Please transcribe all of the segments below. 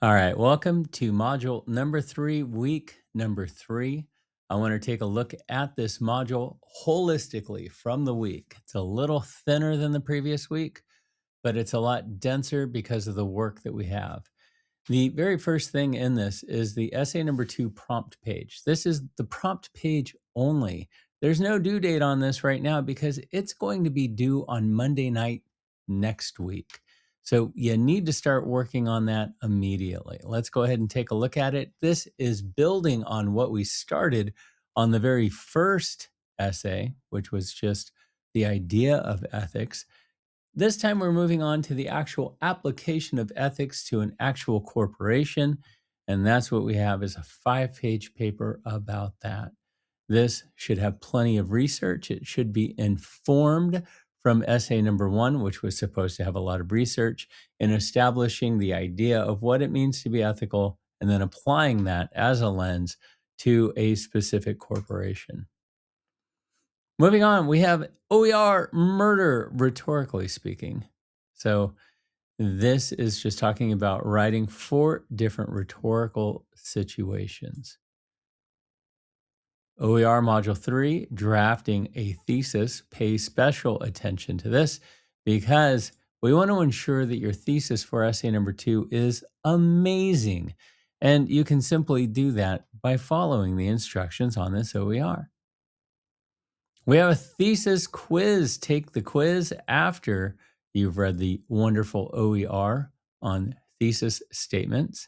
All right, welcome to module number 3, week number 3. I want to take a look at this module holistically from the week. It's a little thinner than the previous week, but it's a lot denser because of the work that we have. The very first thing in this is the essay number 2 prompt page. This is the prompt page only. There's no due date on this right now because it's going to be due on Monday night next week. So you need to start working on that immediately. Let's go ahead and take a look at it. This is building on what we started on the very first essay, which was just the idea of ethics. This time we're moving on to the actual application of ethics to an actual corporation. And that's what we have is a 5-page paper about that. This should have plenty of research. It should be informed from essay number 1, which was supposed to have a lot of research in establishing the idea of what it means to be ethical and then applying that as a lens to a specific corporation. Moving on, we have OER murder, rhetorically speaking. So this is just talking about writing 4 different rhetorical situations. OER Module 3, drafting a thesis. Pay special attention to this because we want to ensure that your thesis for essay number 2 is amazing. And you can simply do that by following the instructions on this OER. We have a thesis quiz. Take the quiz after you've read the wonderful OER on thesis statements.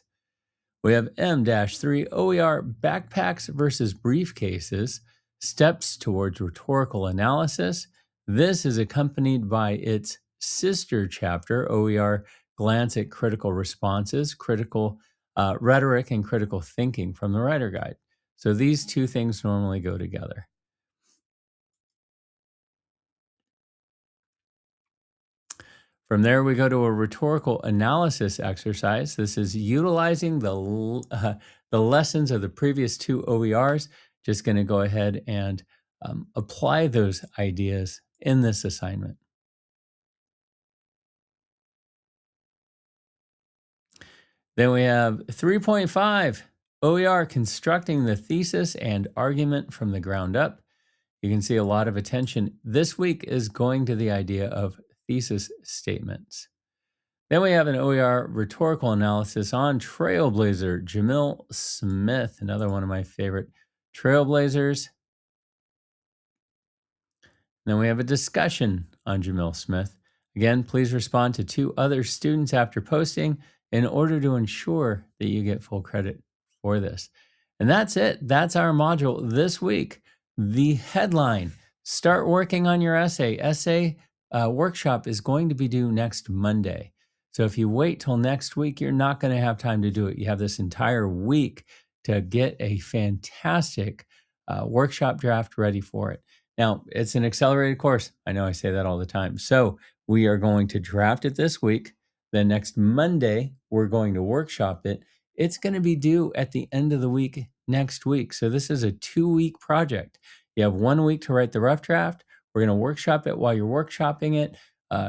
We have M-3 OER backpacks versus briefcases, steps towards rhetorical analysis. This is accompanied by its sister chapter, OER glance at critical responses, critical rhetoric, and critical thinking from the writer guide. So these two things normally go together. From there, we go to a rhetorical analysis exercise. This is utilizing the lessons of the previous 2 OERs. Just going to go ahead and apply those ideas in this assignment. Then we have 3.5 OER constructing the thesis and argument from the ground up. You can see a lot of attention this week is going to the idea of thesis statements. Then we have an OER rhetorical analysis on Trailblazer, Jamil Smith, another one of my favorite Trailblazers. Then we have a discussion on Jamil Smith. Again, please respond to 2 other students after posting in order to ensure that you get full credit for this. And that's it. That's our module this week. The headline, start working on your essay. Essay workshop is going to be due next Monday. So if you wait till next week, you're not going to have time to do it. You have this entire week to get a fantastic workshop draft ready for it. Now, it's an accelerated course. I know I say that all the time. So we are going to draft it this week. Then next Monday, we're going to workshop it. It's going to be due at the end of the week next week. So this is a 2-week project. You have 1 week to write the rough draft. We're going to workshop it. While you're workshopping it,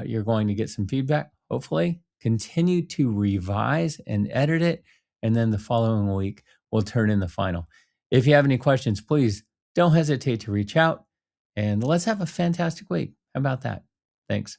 you're going to get some feedback, hopefully. Continue to revise and edit it. And then the following week, we'll turn in the final. If you have any questions, please don't hesitate to reach out. And let's have a fantastic week. How about that? Thanks.